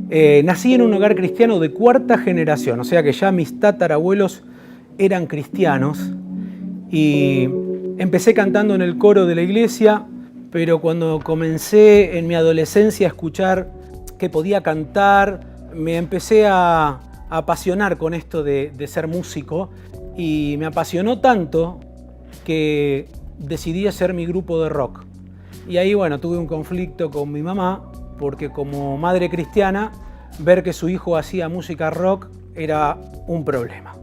Nací en un hogar cristiano de cuarta generación, o sea que ya mis tatarabuelos eran cristianos y empecé cantando en el coro de la iglesia, pero cuando comencé en mi adolescencia a escuchar que podía cantar, me empecé a apasionar con esto de ser músico y me apasionó tanto que decidí hacer mi grupo de rock. Y ahí, bueno, tuve un conflicto con mi mamá porque como madre cristiana, ver que su hijo hacía música rock era un problema.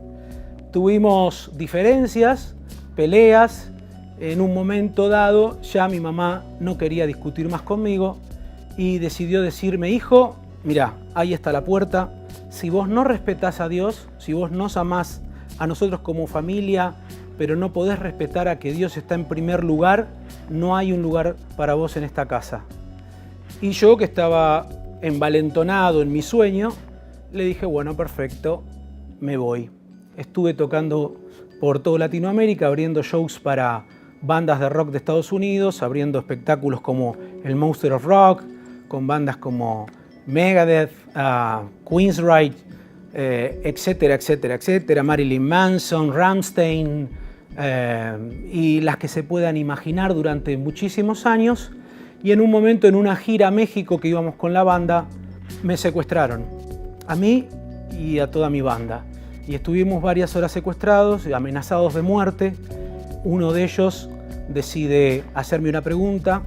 Tuvimos diferencias, peleas. En un momento dado ya mi mamá no quería discutir más conmigo y decidió decirme: hijo, mirá, ahí está la puerta. Si vos no respetás a Dios, si vos nos amás a nosotros como familia, pero no podés respetar a que Dios está en primer lugar, no hay un lugar para vos en esta casa. Y yo, que estaba envalentonado en mi sueño, le dije: bueno, perfecto, me voy. Estuve tocando por toda Latinoamérica, abriendo shows para bandas de rock de Estados Unidos, abriendo espectáculos como el Monster of Rock, con bandas como Megadeth, Queensryche, etcétera, etcétera, etcétera, Marilyn Manson, Rammstein, y las que se puedan imaginar durante muchísimos años. Y en un momento, en una gira a México que íbamos con la banda, me secuestraron, a mí y a toda mi banda. Y estuvimos varias horas secuestrados, amenazados de muerte. Uno de ellos decide hacerme una pregunta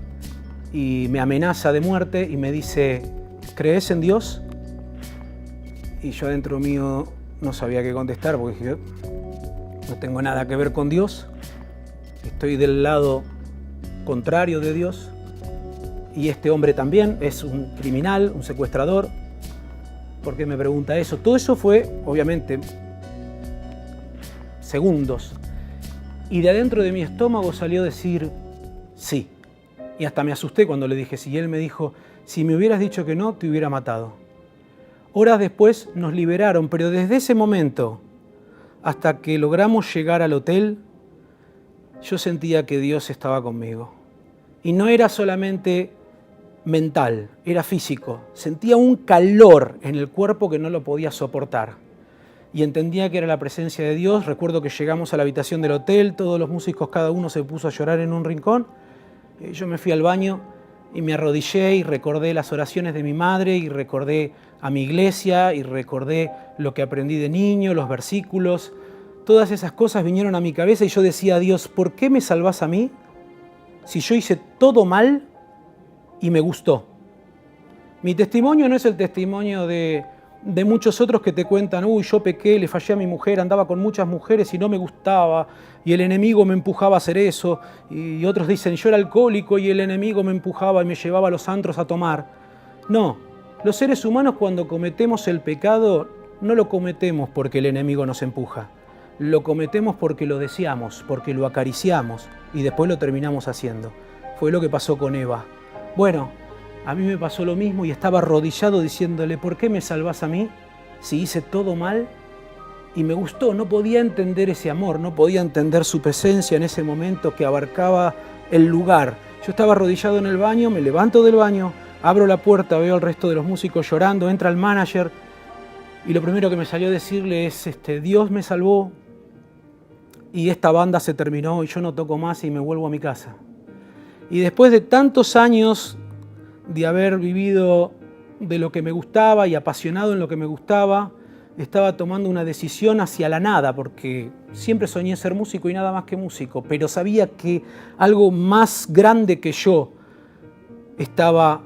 y me amenaza de muerte y me dice: ¿crees en Dios? Y yo dentro mío no sabía qué contestar, porque dije: no tengo nada que ver con Dios, estoy del lado contrario de Dios, y este hombre también es un criminal, un secuestrador. ¿Por qué me pregunta eso? Todo eso fue, obviamente, segundos. Y de adentro de mi estómago salió decir sí. Y hasta me asusté cuando le dije sí. Y él me dijo: si me hubieras dicho que no, te hubiera matado. Horas después nos liberaron, pero desde ese momento hasta que logramos llegar al hotel, yo sentía que Dios estaba conmigo. Y no era solamente mental, era físico. Sentía un calor en el cuerpo que no lo podía soportar. Y entendía que era la presencia de Dios. Recuerdo que llegamos a la habitación del hotel, todos los músicos, cada uno se puso a llorar en un rincón. Yo me fui al baño y me arrodillé y recordé las oraciones de mi madre y recordé a mi iglesia y recordé lo que aprendí de niño, los versículos. Todas esas cosas vinieron a mi cabeza y yo decía: Dios, ¿por qué me salvás a mí si yo hice todo mal y me gustó? Mi testimonio no es el testimonio de muchos otros que te cuentan: uy, yo pequé, le fallé a mi mujer, andaba con muchas mujeres y no me gustaba, y el enemigo me empujaba a hacer eso. Y otros dicen: yo era alcohólico y el enemigo me empujaba y me llevaba a los antros a tomar. No, los seres humanos, cuando cometemos el pecado, no lo cometemos porque el enemigo nos empuja. Lo cometemos porque lo deseamos, porque lo acariciamos y después lo terminamos haciendo. Fue lo que pasó con Eva. Bueno, a mí me pasó lo mismo y estaba arrodillado diciéndole: ¿por qué me salvás a mí si hice todo mal? Y me gustó, no podía entender ese amor, no podía entender su presencia en ese momento que abarcaba el lugar. Yo estaba arrodillado en el baño, me levanto del baño, abro la puerta, veo al resto de los músicos llorando, entra el manager y lo primero que me salió a decirle es: Dios me salvó y esta banda se terminó y yo no toco más y me vuelvo a mi casa. Y después de tantos años de haber vivido de lo que me gustaba y apasionado en lo que me gustaba, estaba tomando una decisión hacia la nada, porque siempre soñé ser músico y nada más que músico, pero sabía que algo más grande que yo estaba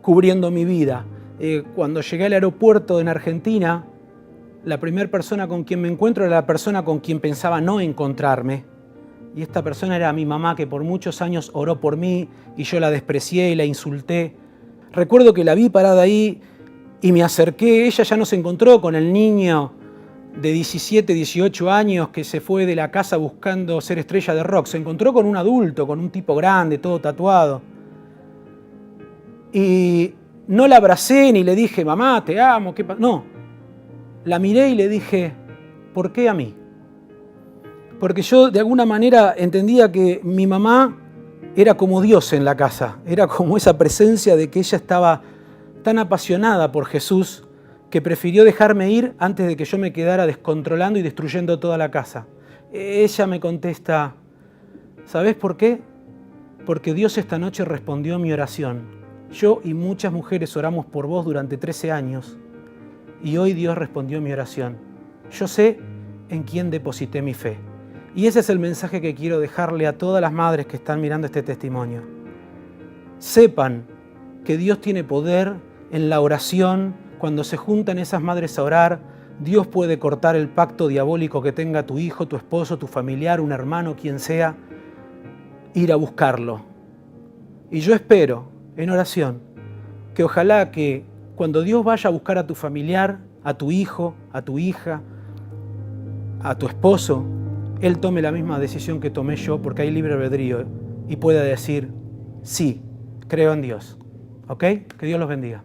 cubriendo mi vida. Cuando llegué al aeropuerto en Argentina, la primera persona con quien me encuentro era la persona con quien pensaba no encontrarme. Y esta persona era mi mamá, que por muchos años oró por mí y yo la desprecié y la insulté. Recuerdo que la vi parada ahí y me acerqué. Ella ya no se encontró con el niño de 17, 18 años que se fue de la casa buscando ser estrella de rock. Se encontró con un adulto, con un tipo grande, todo tatuado. Y no la abracé ni le dije: mamá, te amo. No, la miré y le dije: ¿por qué a mí? Porque yo de alguna manera entendía que mi mamá era como Dios en la casa, era como esa presencia de que ella estaba tan apasionada por Jesús que prefirió dejarme ir antes de que yo me quedara descontrolando y destruyendo toda la casa. Ella me contesta, ¿sabés por qué? Porque Dios esta noche respondió mi oración. Yo y muchas mujeres oramos por vos durante 13 años y hoy Dios respondió mi oración. Yo sé en quién deposité mi fe. Y ese es el mensaje que quiero dejarle a todas las madres que están mirando este testimonio. Sepan que Dios tiene poder en la oración. Cuando se juntan esas madres a orar, Dios puede cortar el pacto diabólico que tenga tu hijo, tu esposo, tu familiar, un hermano, quien sea, ir a buscarlo. Y yo espero, en oración, que ojalá que cuando Dios vaya a buscar a tu familiar, a tu hijo, a tu hija, a tu esposo, Él tome la misma decisión que tomé yo, porque hay libre albedrío, y pueda decir, sí, creo en Dios. ¿Ok? Que Dios los bendiga.